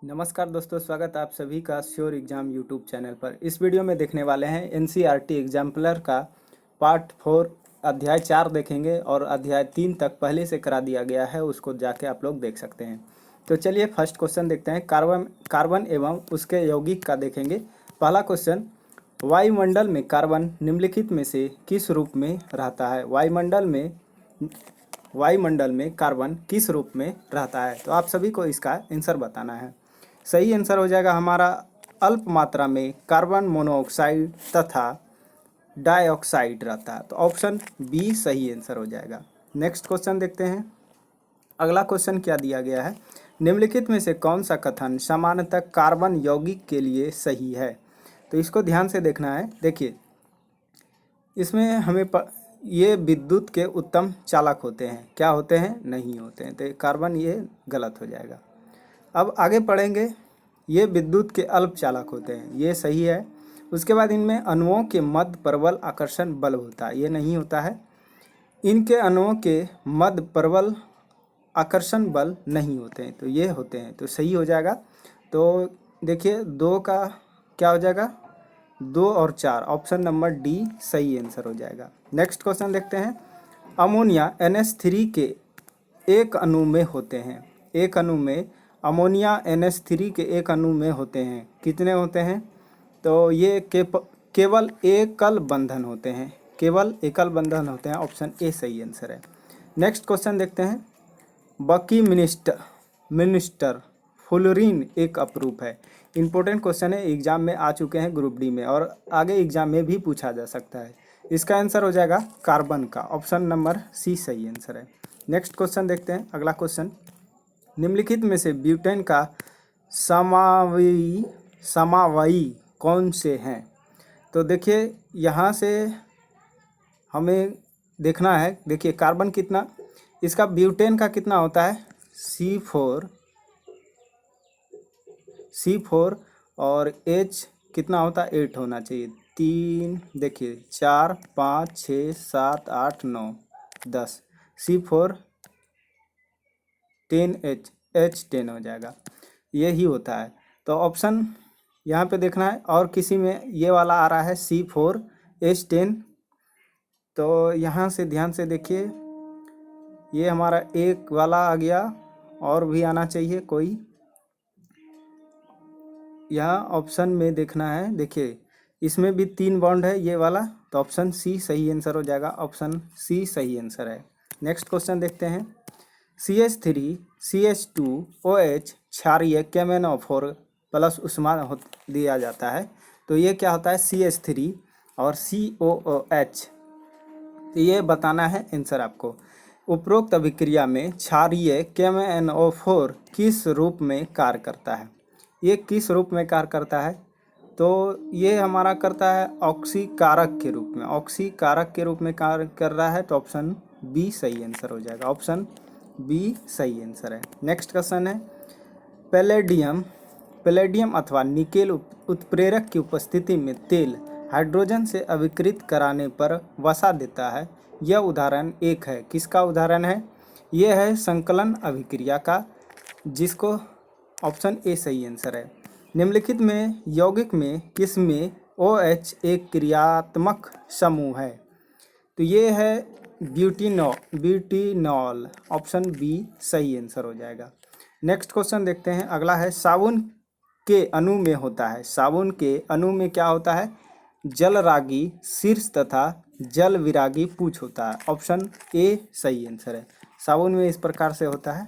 नमस्कार दोस्तों, स्वागत है आप सभी का श्योर एग्जाम यूट्यूब चैनल पर। इस वीडियो में देखने वाले हैं एनसीईआरटी एग्जाम्पलर का पार्ट 4 अध्याय 4 देखेंगे और अध्याय 3 तक पहले से करा दिया गया है, उसको जाके आप लोग देख सकते हैं। तो चलिए फर्स्ट क्वेश्चन देखते हैं। कार्बन एवं उसके यौगिक का देखेंगे। पहला क्वेश्चन, वायुमंडल में कार्बन निम्नलिखित में से किस रूप में रहता है? वायुमंडल में कार्बन किस रूप में रहता है? तो आप सभी को इसका आंसर बताना है। सही आंसर हो जाएगा हमारा अल्प मात्रा में कार्बन मोनोऑक्साइड तथा डाइऑक्साइड रहता है। तो ऑप्शन बी सही आंसर हो जाएगा। नेक्स्ट क्वेश्चन देखते हैं। अगला क्वेश्चन क्या दिया गया है? निम्नलिखित में से कौन सा कथन सामान्यतः कार्बन यौगिक के लिए सही है? तो इसको ध्यान से देखना है। देखिए, इसमें हमें ये विद्युत के उत्तम चालक होते हैं। क्या होते हैं? नहीं होते हैं। तो कार्बन ये गलत हो जाएगा। अब आगे पढ़ेंगे। ये विद्युत के अल्प चालक होते हैं, ये सही है। उसके बाद इनमें अणुओं के मध्य प्रबल आकर्षण बल होता है, ये नहीं होता है। इनके अणुओं के मध्य प्रबल आकर्षण बल नहीं होते हैं, तो ये होते हैं, तो सही हो जाएगा। तो देखिए, दो का क्या हो जाएगा? 2 और 4, ऑप्शन नंबर डी सही आंसर हो जाएगा। नेक्स्ट क्वेश्चन देखते हैं। अमोनिया NH3 के एक अणु में होते हैं। एक अणु में अमोनिया NH3 के एक अणु में होते हैं। कितने होते हैं? तो ये केवल एकल बंधन होते हैं, केवल एकल बंधन होते हैं। ऑप्शन ए सही आंसर है। नेक्स्ट क्वेश्चन देखते हैं। बकी मिनिस्टर फ्लोरीन एक अपरूप है। इंपॉर्टेंट क्वेश्चन है, एग्जाम में आ चुके हैं ग्रुप डी में और आगे एग्जाम में भी पूछा जा सकता है। इसका आंसर हो जाएगा कार्बन का, ऑप्शन नंबर सी सही आंसर है। नेक्स्ट क्वेश्चन देखते हैं। अगला क्वेश्चन, निम्नलिखित में से ब्यूटेन का समावयी कौन से हैं? तो देखिए, यहाँ से हमें देखना है। देखिए, कार्बन कितना, इसका ब्यूटेन का कितना होता है? C4 और H कितना होता है? 8 होना चाहिए। 3, देखिए 4 5 6 7 8 9 10, C4 10 H 10 हो जाएगा, यही होता है। तो ऑप्शन यहाँ पे देखना है। और किसी में ये वाला आ रहा है C4 H 10, तो यहाँ से ध्यान से देखिए, ये हमारा एक वाला आ गया, और भी आना चाहिए कोई। यहाँ ऑप्शन में देखना है। देखिए, इसमें भी 3 बॉन्ड है ये वाला, तो ऑप्शन सी सही आंसर हो जाएगा। ऑप्शन सी सही आंसर है। नेक्स्ट क्वेश्चन देखते हैं। CH3 CH2 OH क्षारीय KMnO4 प्लस उष्मा दिया जाता है। तो ये क्या होता है? CH3 और COOH। तो ये बताना है आंसर आपको। उपरोक्त अभिक्रिया में क्षारीय KMnO4 किस रूप में कार्य करता है? ये किस रूप में कार्य करता है? तो ये हमारा करता है ऑक्सीकारक के रूप में, ऑक्सीकारक के रूप में कार्य कर रहा है। तो ऑप्शन बी सही आंसर हो जाएगा। ऑप्शन बी सही आंसर है। नेक्स्ट क्वेश्चन है। पैलेडियम अथवा निकेल उत्प्रेरक की उपस्थिति में तेल हाइड्रोजन से अभिकृत कराने पर वसा देता है। यह उदाहरण एक है। किसका उदाहरण है? यह है संकलन अभिक्रिया का, जिसको ऑप्शन ए सही आंसर है। निम्नलिखित में यौगिक में किस में OH एक क्रियात्मक समूह है? तो ये है ब्यूटीनॉल, ऑप्शन बी सही आंसर हो जाएगा। नेक्स्ट क्वेश्चन देखते हैं। अगला है, साबुन के अणु में होता है। साबुन के अणु में क्या होता है? जलरागी शीर्ष तथा जल विरागी पूछ होता है। ऑप्शन ए सही आंसर है। साबुन में इस प्रकार से होता है,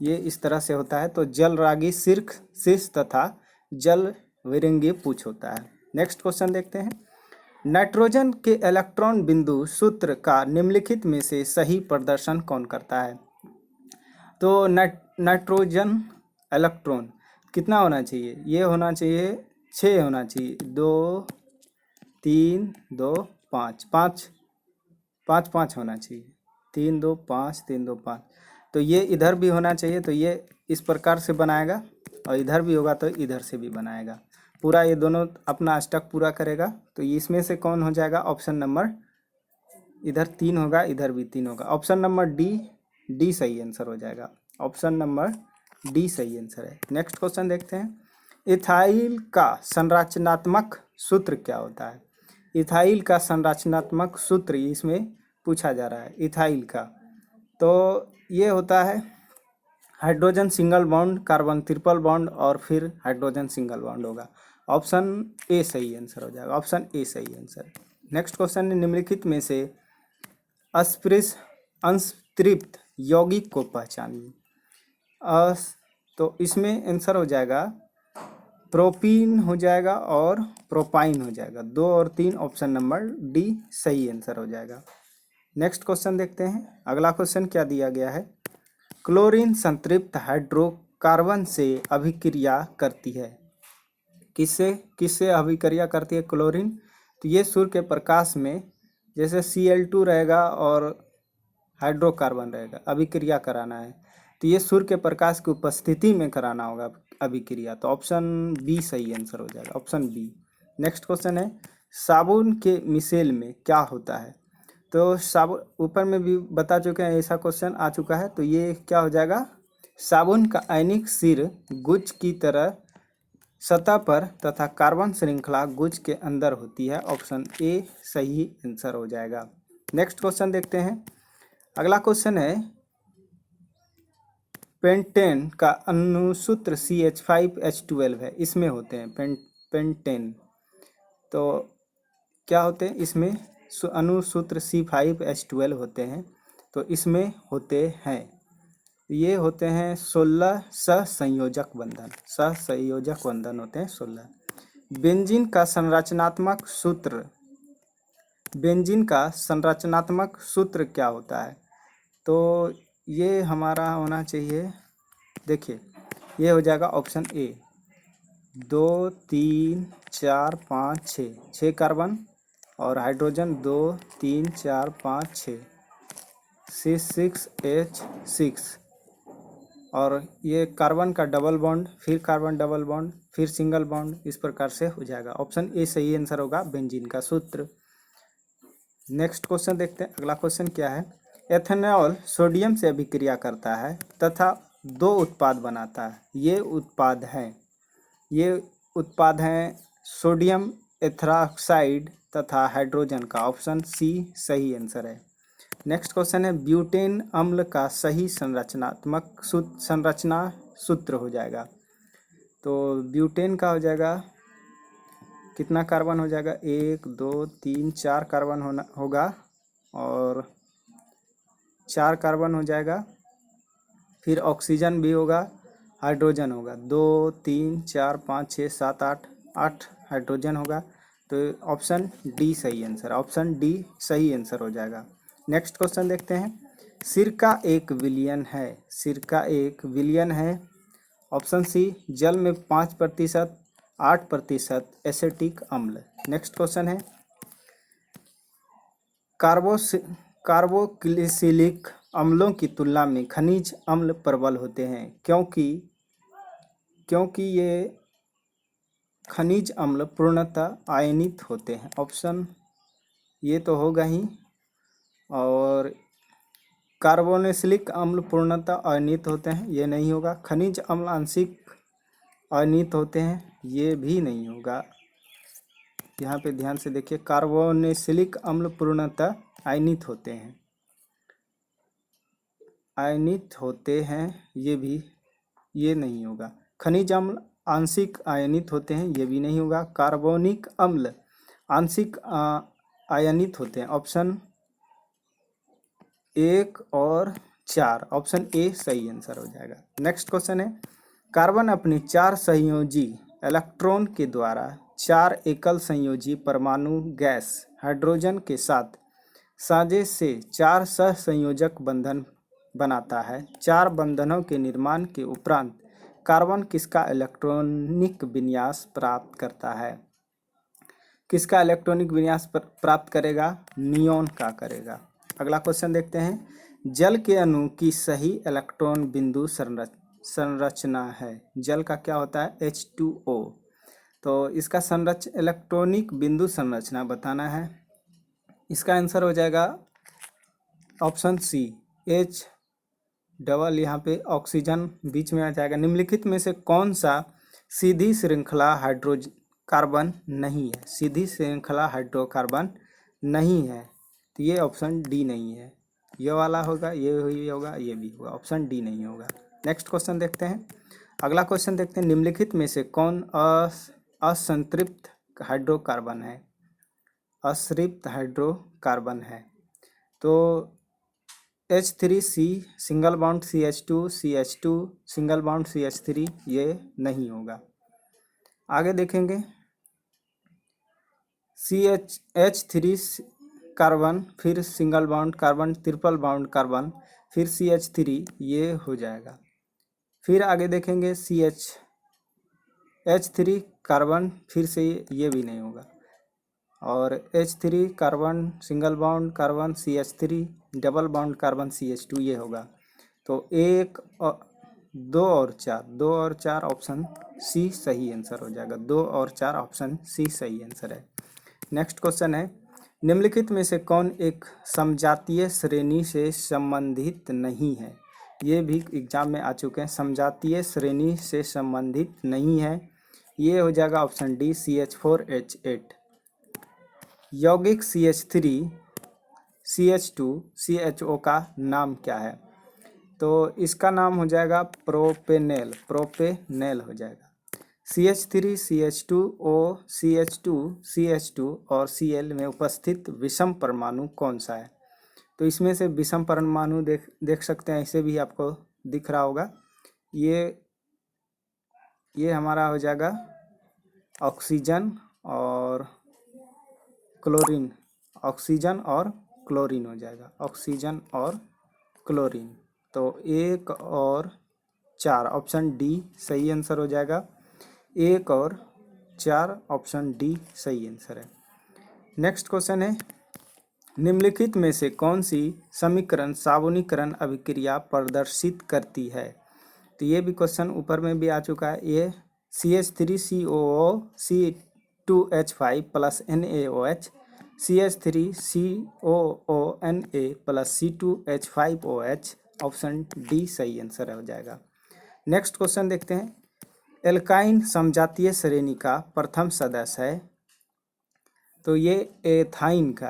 ये इस तरह से होता है। तो जल रागी शीर्ष तथा जल विरंगी पूछ होता है। नेक्स्ट क्वेश्चन देखते हैं। नाइट्रोजन के इलेक्ट्रॉन बिंदु सूत्र का निम्नलिखित में से सही प्रदर्शन कौन करता है? तो नाइट्रोजन इलेक्ट्रॉन कितना होना चाहिए? ये होना चाहिए 6 होना चाहिए। 2 3 2 5 5 5 5 होना चाहिए। 3 2 5 3 2 5। तो ये इधर भी होना चाहिए, तो ये इस प्रकार से बनाएगा, और इधर भी होगा तो इधर से भी बनाएगा। पूरा ये दोनों अपना स्टक पूरा करेगा। तो इसमें से कौन हो जाएगा? ऑप्शन नंबर, इधर 3 होगा, इधर भी 3 होगा। ऑप्शन नंबर डी सही आंसर हो जाएगा। ऑप्शन नंबर डी सही आंसर है। नेक्स्ट क्वेश्चन देखते हैं, इथाइल का संरचनात्मक सूत्र क्या होता है? इथाइल का संरचनात्मक सूत्र इसमें पूछा जा रहा है। इथाइल का तो ये होता है hydrogen single bond, carbon triple bond और फिर हाइड्रोजन सिंगल बॉन्ड होगा। ऑप्शन ए सही आंसर हो जाएगा, ऑप्शन ए सही आंसर। नेक्स्ट क्वेश्चन है, निम्नलिखित में से अस्पृश अंशतृप्त यौगिक को पहचानिए। तो इसमें आंसर हो जाएगा प्रोपीन हो जाएगा और प्रोपाइन हो जाएगा। 2 और 3 ऑप्शन नंबर डी सही आंसर हो जाएगा। नेक्स्ट क्वेश्चन देखते हैं, अगला क्वेश्चन क्या दिया गया है, क्लोरीन संतृप्त हाइड्रोकार्बन से अभिक्रिया करती है। किससे किससे अभिक्रिया करती है क्लोरीन? तो ये सूर्य के प्रकाश में जैसे Cl2 रहेगा और हाइड्रोकार्बन रहेगा, अभिक्रिया कराना है तो ये सूर्य के प्रकाश की उपस्थिति में कराना होगा अभिक्रिया। तो ऑप्शन बी सही आंसर हो जाएगा, ऑप्शन बी। नेक्स्ट क्वेश्चन है, साबुन के मिसेल में क्या होता है? तो साबुन ऊपर में भी बता चुके हैं, ऐसा क्वेश्चन आ चुका है। तो ये क्या हो जाएगा, साबुन का आयनिक सिर गुच्छ की तरह सतह पर तथा कार्बन श्रृंखला गुच्छ के अंदर होती है। ऑप्शन ए सही आंसर हो जाएगा। नेक्स्ट क्वेश्चन देखते हैं, अगला क्वेश्चन है, पेंटेन का अनुसूत्र CH5H12 है, इसमें होते हैं पेंटेन। तो क्या होते हैं इसमें अनुसूत्र C5H12 होते हैं। तो इसमें होते हैं, ये होते हैं 16 सहसंयोजक बंधन, सहसंयोजक बंधन होते हैं 16। बेंजीन का संरचनात्मक सूत्र, बेंजीन का संरचनात्मक सूत्र क्या होता है? तो ये हमारा होना चाहिए, देखिए ये हो जाएगा ऑप्शन ए, 2 3 4 5 6 कार्बन और हाइड्रोजन 2 3 4 5 6 C6H6 और ये कार्बन का डबल बॉन्ड, फिर कार्बन डबल बॉन्ड, फिर सिंगल बॉन्ड, इस प्रकार से हो जाएगा। ऑप्शन ए सही आंसर होगा, बेंजीन का सूत्र। नेक्स्ट क्वेश्चन देखते हैं, अगला क्वेश्चन क्या है, एथेनॉल सोडियम से अभिक्रिया करता है तथा 2 उत्पाद बनाता है। ये उत्पाद हैं सोडियम एथेरॉक्साइड तथा हाइड्रोजन का। ऑप्शन सी सही आंसर है। नेक्स्ट क्वेश्चन है, ब्यूटेन अम्ल का सही संरचना सूत्र हो जाएगा। तो ब्यूटेन का हो जाएगा, कितना कार्बन हो जाएगा, 1 2 3 4 कार्बन होगा और 4 कार्बन हो जाएगा, फिर ऑक्सीजन भी होगा, हाइड्रोजन होगा, 2 3 4 5 6 7 8 हाइड्रोजन होगा। तो ऑप्शन डी सही आंसर, ऑप्शन डी सही आंसर हो जाएगा। नेक्स्ट क्वेश्चन देखते हैं, सिरका एक विलयन है, सिरका एक विलयन है। ऑप्शन सी, जल में 5% 8% एसिटिक अम्ल। नेक्स्ट क्वेश्चन है, कार्बोक्सिलिक अम्लों की तुलना में खनिज अम्ल प्रबल होते हैं, क्योंकि ये खनिज अम्ल पूर्णतः आयनित होते हैं। ऑप्शन ये तो होगा ही, और कार्बोक्सिलिक अम्ल पूर्णतः अयनित होते हैं, ये नहीं होगा। खनिज अम्ल आंशिक अयनित होते हैं, ये भी नहीं होगा। यहाँ पे ध्यान से देखिए, कार्बोक्सिलिक अम्ल पूर्णतः आयनित होते हैं, आयनित होते हैं, ये नहीं होगा। खनिज अम्ल आंशिक आयनित होते हैं, ये भी नहीं होगा। कार्बोनिक अम्ल आंशिक आयनित होते हैं। ऑप्शन 1 और 4, ऑप्शन ए सही आंसर हो जाएगा। नेक्स्ट क्वेश्चन है, कार्बन अपनी 4 संयोजी इलेक्ट्रॉन के द्वारा 4 एकल संयोजी परमाणु गैस हाइड्रोजन के साथ साझे से 4 सहसंयोजक बंधन बनाता है। 4 बंधनों के निर्माण के उपरांत कार्बन किसका इलेक्ट्रॉनिक विन्यास प्राप्त करता है? किसका इलेक्ट्रॉनिक विन्यास प्राप्त करेगा? नियोन का करेगा। अगला क्वेश्चन देखते हैं, जल के अणु की सही इलेक्ट्रॉन बिंदु संरचना है। जल का क्या होता है? H2O। तो इसका इलेक्ट्रॉनिक बिंदु संरचना बताना है। इसका आंसर हो जाएगा ऑप्शन सी, डबल यहाँ पे ऑक्सीजन बीच में आ जाएगा। निम्नलिखित में से कौन सा सीधी श्रृंखला हाइड्रोकार्बन नहीं है? सीधी श्रृंखला हाइड्रोकार्बन नहीं है, तो ये ऑप्शन डी नहीं है। ये वाला होगा, ये ही होगा, ये भी होगा, ऑप्शन डी नहीं होगा। नेक्स्ट क्वेश्चन देखते हैं। अगला क्वेश्चन देखते हैं, निम्नलिखित में से कौन असंतृप्त हाइड्रोकार्बन है? असंतृप्त हाइड्रोकार्बन है तो H3C single bond CH2 single bond CH3, ये नहीं होगा। आगे देखेंगे, H3 कार्बन, फिर single bond carbon, triple bond carbon, फिर CH3, ये हो जाएगा। फिर आगे देखेंगे H3 कार्बन, फिर से ये भी नहीं होगा। और H3 carbon, single bond carbon CH3, double bond carbon CH2, ये होगा। तो 1 और 2 और 4 ऑप्शन सी सही आंसर हो जाएगा। 2 और 4 ऑप्शन सी सही आंसर है। नेक्स्ट क्वेश्चन है, निम्नलिखित में से कौन एक समजातीय श्रेणी से संबंधित नहीं है? ये भी एग्जाम में आ चुके हैं। समजातीय श्रेणी से संबंधित नहीं है, ये हो जाएगा ऑप्शन डी CH4H8। यौगिक CH3 CH2 CHO का नाम क्या है? तो इसका नाम हो जाएगा प्रोपेनेल हो जाएगा। CH3 CH2O CH2 और Cl में उपस्थित विषम परमाणु कौन सा है? तो इसमें से विषम परमाणु देख सकते हैं, इसे भी आपको दिख रहा होगा। ये हमारा हो जाएगा ऑक्सीजन और क्लोरीन। ऑक्सीजन और क्लोरीन हो जाएगा, ऑक्सीजन और क्लोरीन। तो 1 और 4 ऑप्शन डी सही आंसर हो जाएगा। 1 और 4 ऑप्शन डी सही आंसर है। नेक्स्ट क्वेश्चन है, निम्नलिखित में से कौन सी समीकरण साबुनीकरण अभिक्रिया प्रदर्शित करती है? तो ये भी क्वेश्चन ऊपर में भी आ चुका है। ये CH3COO C2H5 plus NaOH CH3COONa plus C2H5OH, option D सही आंसर हो जाएगा। नेक्स्ट क्वेश्चन देखते हैं, एल्काइन समजातीय श्रेणी का प्रथम सदस्य है? तो ये एथाइन का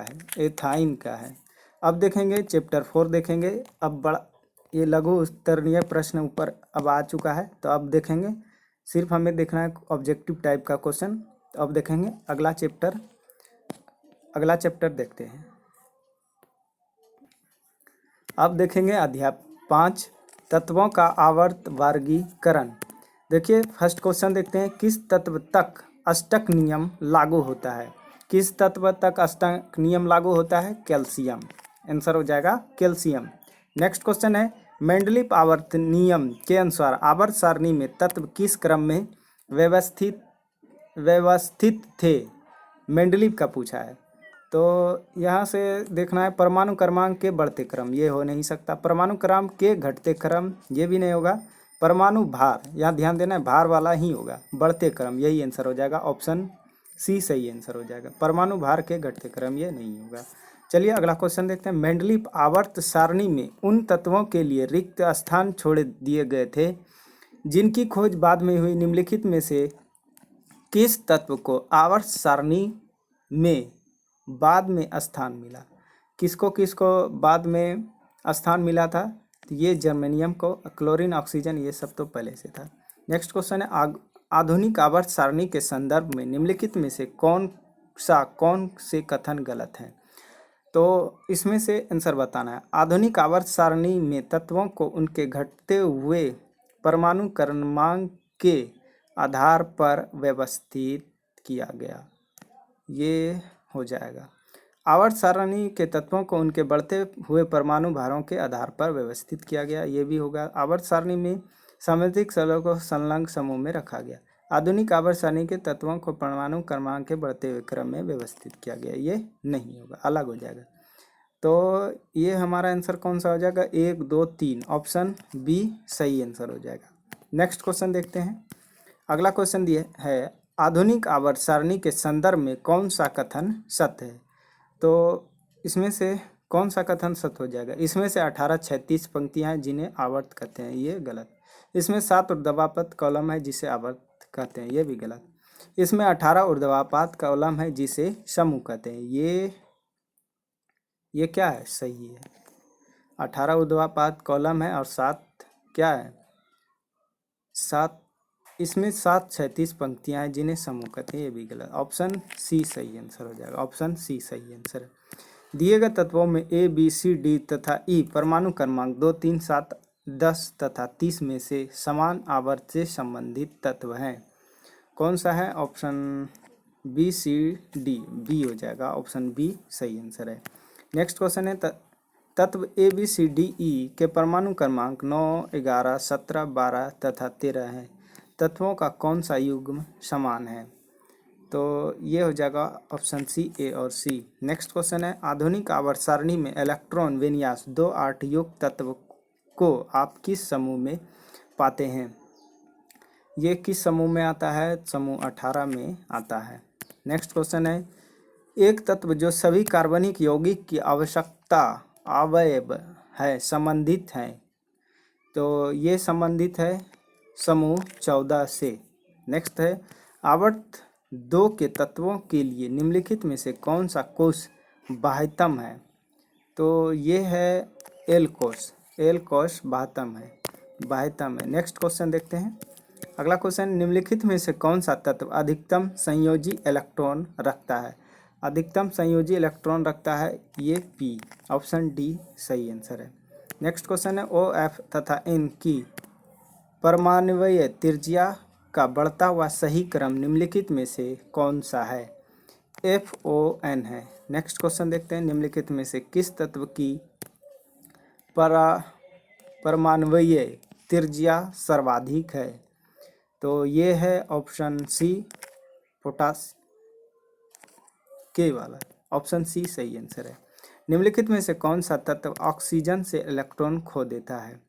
है। अब देखेंगे चैप्टर 4 देखेंगे। अब बड़ा ये लघु उत्तरीय प्रश्न ऊपर अब आ चुका है, तो अब देखेंगे। सिर्फ हमें देखना है ऑब्जेक्टिव टाइप का क्वेश्चन। तो अब देखेंगे अगला चैप्टर देखते हैं। अब देखेंगे अध्याय 5 तत्वों का आवर्त वर्गीकरण। देखिए फर्स्ट क्वेश्चन देखते हैं, किस तत्व तक अष्टक नियम लागू होता है? किस तत्व तक अष्टक नियम लागू होता है? कैल्शियम। आंसर हो जाएगा कैल्शियम। नेक्स्ट क्वेश्चन है, मेंडलीफ आवर्त नियम के अनुसार आवर्त सारणी में तत्व किस क्रम में व्यवस्थित थे? मेंडलीफ का पूछा है। तो यहाँ से देखना है परमाणु क्रमांक के बढ़ते क्रम, ये हो नहीं सकता। परमाणु क्रमांक के घटते क्रम, ये भी नहीं होगा। परमाणु भार, यहाँ ध्यान देना है, भार वाला ही होगा। बढ़ते क्रम, यही आंसर हो जाएगा, ऑप्शन सी सही आंसर हो जाएगा। परमाणु भार के घटते क्रम, ये नहीं होगा। चलिए अगला क्वेश्चन देखते हैं, मेंडलीफ आवर्त सारणी में उन तत्वों के लिए रिक्त स्थान छोड़ दिए गए थे जिनकी खोज बाद में हुई। निम्नलिखित में से किस तत्व को आवर्त सारणी में बाद में स्थान मिला? किसको बाद में स्थान मिला था? तो ये जर्मेनियम को, क्लोरीन, ऑक्सीजन, ये सब तो पहले से था। नेक्स्ट क्वेश्चन है, आधुनिक आवर्त सारणी के संदर्भ में निम्नलिखित में से कौन से कथन गलत हैं? तो इसमें से आंसर बताना है। आधुनिक आवर्त सारणी में तत्वों को उनके घटते हुए परमाणु क्रमांक के आधार पर व्यवस्थित किया गया, ये हो जाएगा। आवर्त सारणी के तत्वों को उनके बढ़ते हुए परमाणु भारों के आधार पर व्यवस्थित किया गया, ये भी होगा। आवर्त सारणी में सामंतिक स्थलों को संलग्न समूह में रखा गया। आधुनिक आवर्त सारणी के तत्वों को परमाणु क्रमांक के बढ़ते हुए क्रम में व्यवस्थित किया गया, ये नहीं होगा, अलग हो जाएगा। तो ये हमारा आंसर कौन सा हो जाएगा? 1, 2, 3 ऑप्शन बी सही आंसर हो जाएगा। नेक्स्ट क्वेश्चन देखते हैं। अगला क्वेश्चन दिया है, आधुनिक आवर्त सारणी के संदर्भ में कौन सा कथन सत्य है? तो इसमें से कौन सा कथन सत्य हो जाएगा? इसमें से 18 36 पंक्तियां हैं जिन्हें आवर्त कहते हैं, ये गलत। इसमें 7 ऊर्ध्वाधर कॉलम है जिसे आवर्त कहते हैं, ये भी गलत। इसमें 18 ऊर्ध्वाधर कॉलम है जिसे समूह कहते हैं, ये क्या है? सही है। 18 ऊर्ध्वाधर कॉलम है और 7 क्या है? 7, इसमें 7 36 पंक्तियां हैं जिन्हें समूह कहते हैं, ये भी गलत। ऑप्शन सी सही आंसर हो जाएगा, ऑप्शन सी सही आंसर है। दिए गए तत्वों में ए बी सी डी तथा ई परमाणु क्रमांक 2 3 7 10 तथा 30 में से समान आवर्त से संबंधित तत्व हैं, कौन सा है? Option B C D, B हो जाएगा, ऑप्शन बी सही आंसर है। नेक्स्ट क्वेश्चन है तत्व A B C D E के परमाणु क्रमांक 9 11 17 12 तथा 13 हैं, तत्वों का कौन सा युग्म समान है? तो ये हो जाएगा ऑप्शन सी, ए और सी। नेक्स्ट क्वेश्चन है आधुनिक आवर्त सारणी में इलेक्ट्रॉन विन्यास 2 8 युक्त तत्व को आप किस समूह में पाते हैं? ये किस समूह में आता है? समूह 18 में आता है। नेक्स्ट क्वेश्चन है एक तत्व जो सभी कार्बनिक यौगिक की आवश्यकता अवयव है संबंधित है, तो ये संबंधित है समूह 14 से। नेक्स्ट है आवर्त 2 के तत्वों के लिए निम्नलिखित में से कौन सा कोश बाह्यतम है? तो ये है एल कोश, एल कोश बाह्यतम है। नेक्स्ट क्वेश्चन देखते हैं। अगला क्वेश्चन निम्नलिखित में से कौन सा तत्व अधिकतम संयोजी इलेक्ट्रॉन रखता है? अधिकतम संयोजी इलेक्ट्रॉन रखता है ये पी, ऑप्शन डी सही आंसर है। नेक्स्ट क्वेश्चन है ओ एफ तथा एन की परमाणुीय त्रिज्या का बढ़ता हुआ सही क्रम निम्नलिखित में से कौन सा है? एफ ओ एन है। नेक्स्ट क्वेश्चन देखते हैं निम्नलिखित में से किस तत्व की परमाणुीय त्रिज्या सर्वाधिक है? तो ये है ऑप्शन सी पोटास के वाला, ऑप्शन सी सही आंसर है। निम्नलिखित में से कौन सा तत्व ऑक्सीजन से इलेक्ट्रॉन खो देता है?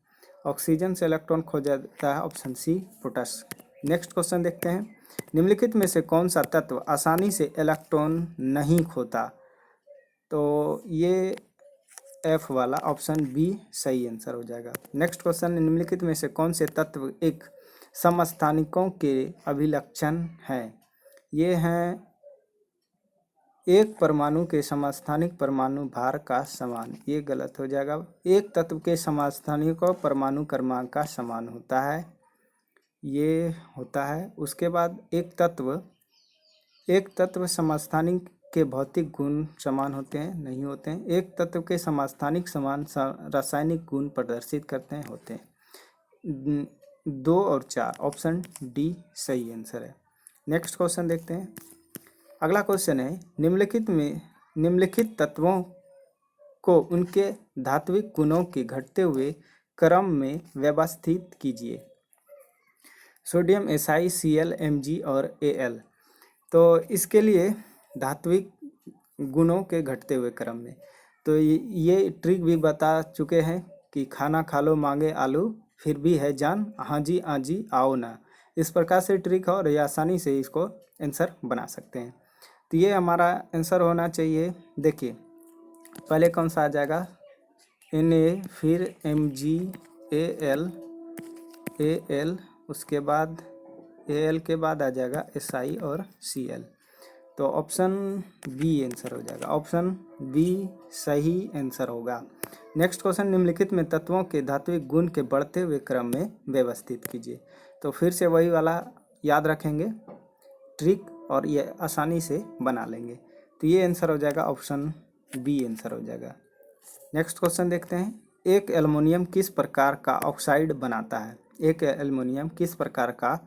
ऑक्सीजन से इलेक्ट्रॉन खो जाता है, option C potash. Next question देखते हैं निम्नलिखित में से कौन सा तत्व आसानी से इलेक्ट्रॉन नहीं खोता? तो ये एफ वाला, ऑप्शन बी सही आंसर हो जाएगा। नेक्स्ट क्वेश्चन निम्नलिखित में से कौन से तत्व एक समस्थानिकों के अभिलक्षण हैं? ये हैं एक परमाणु के समस्थानिक परमाणु भार का समान, ये गलत हो जाएगा। एक तत्व के समस्थानिकों परमाणु क्रमांक का समान होता है, ये होता है। उसके बाद एक तत्व समस्थानिक के भौतिक गुण समान होते हैं, नहीं होते हैं। एक तत्व के समस्थानिक समान रासायनिक गुण प्रदर्शित करते हैं, होते हैं। 2 और 4, ऑप्शन डी सही आंसर है। नेक्स्ट क्वेश्चन देखते हैं। अगला क्वेश्चन है निम्नलिखित तत्वों को उनके धात्विक गुणों के घटते हुए क्रम में व्यवस्थित कीजिए। सोडियम एसआई Cl Mg और Al। तो इसके लिए धात्विक गुणों के घटते हुए क्रम में, तो ये ट्रिक भी बता चुके हैं कि खाना खा लो मांगे आलू फिर भी है जान, हाँ जी आओ ना। इस प्रकार से ट्रिक है और ये आसानी से इसको आंसर बना सकते हैं। तो ये हमारा आंसर होना चाहिए। देखिए पहले कौन सा आ जाएगा, Na, फिर Mg Al, उसके बाद Al के बाद आ जाएगा Si और Cl। तो ऑप्शन बी आंसर हो जाएगा, ऑप्शन बी सही आंसर होगा। नेक्स्ट क्वेश्चन निम्नलिखित में तत्वों के धात्विक गुण के बढ़ते हुए क्रम में व्यवस्थित कीजिए। तो फिर से वही वाला याद रखेंगे ट्रिक और ये आसानी से बना लेंगे। तो ये आंसर हो जाएगा, ऑप्शन बी आंसर हो जाएगा। नेक्स्ट क्वेश्चन देखते हैं। एक एल्युमिनियम किस प्रकार का ऑक्साइड बनाता है? एक एल्युमिनियम किस प्रकार का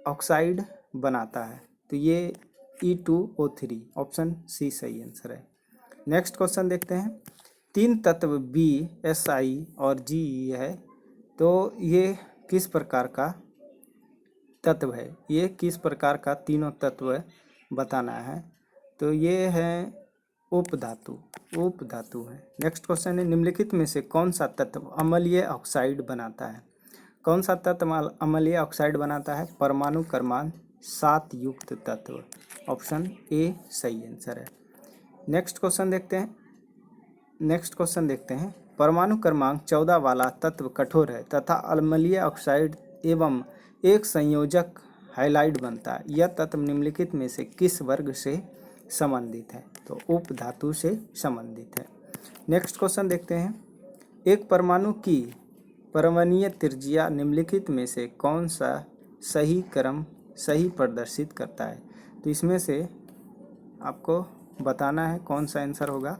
ऑक्साइड बनाता है? तो ये E2O3, ऑप्शन सी सही आंसर है। नेक्स्ट क्वेश्चन देखते हैं। 3 तत्व बी Si और Ge है, तो ये किस प्रकार का तत्व है? ये किस प्रकार का तीनों तत्व बताना है। तो ये है उपधातु है। नेक्स्ट क्वेश्चन है निम्नलिखित में से कौन सा तत्व अम्लीय ऑक्साइड बनाता है? कौन सा तत्व अम्लीय ऑक्साइड बनाता है? परमाणु क्रमांक 7 युक्त तत्व, ऑप्शन ए सही आंसर है। नेक्स्ट क्वेश्चन देखते हैं। नेक्स्ट क्वेश्चन देखते हैं। परमाणु क्रमांक 14 वाला तत्व कठोर है तथा अम्लीय ऑक्साइड एवं एक संयोजक हाइलाइट बनता है। यह तत्व निम्नलिखित में से किस वर्ग से संबंधित है? तो उप धातु से संबंधित है। नेक्स्ट क्वेश्चन देखते हैं। एक परमाणु की परमाणुीय त्रिज्या निम्नलिखित में से कौन सा सही प्रदर्शित करता है? तो इसमें से आपको बताना है कौन सा आंसर होगा।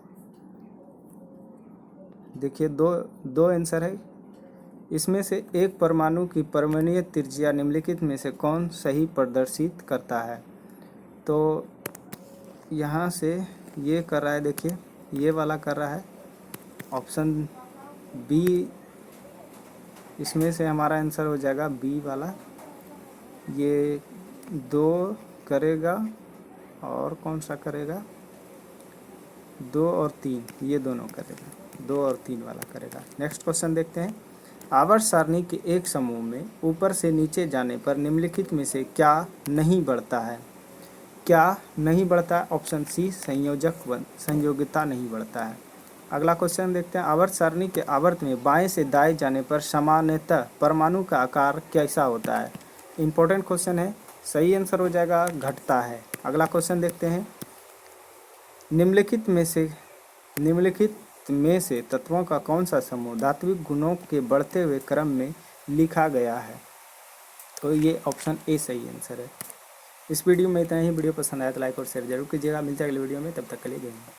देखिए दो आंसर है। इसमें से एक परमाणु की परमाणुीय त्रिज्या निम्नलिखित में से कौन सही प्रदर्शित करता है? तो यहाँ से ये कर रहा है, देखिए ये वाला कर रहा है ऑप्शन बी। इसमें से हमारा आंसर हो जाएगा बी वाला। ये 2 करेगा और कौन सा करेगा? 2 और 3, ये दोनों करेगा। 2 और 3 वाला करेगा। नेक्स्ट क्वेश्चन देखते हैं। आवर्त सारणी के एक समूह में ऊपर से नीचे जाने पर निम्नलिखित में से क्या नहीं बढ़ता है? क्या नहीं बढ़ता है? ऑप्शन सी संयोगिता नहीं बढ़ता है। अगला क्वेश्चन देखते हैं। आवर्त सारणी के आवर्त में बाएं से दाएं जाने पर सामान्यतः परमाणु का आकार कैसा होता है? इंपॉर्टेंट क्वेश्चन है। सही आंसर हो जाएगा घटता है। अगला क्वेश्चन देखते हैं। निम्नलिखित में से तत्वों का कौन सा समूह धात्विक गुणों के बढ़ते हुए क्रम में लिखा गया है? तो ये ऑप्शन ए सही आंसर है। इस वीडियो में इतना ही। वीडियो पसंद आया तो लाइक और शेयर जरूर कीजिएगा। मिलते हैं अगले वीडियो में, तब तक के लिए जय हिंद।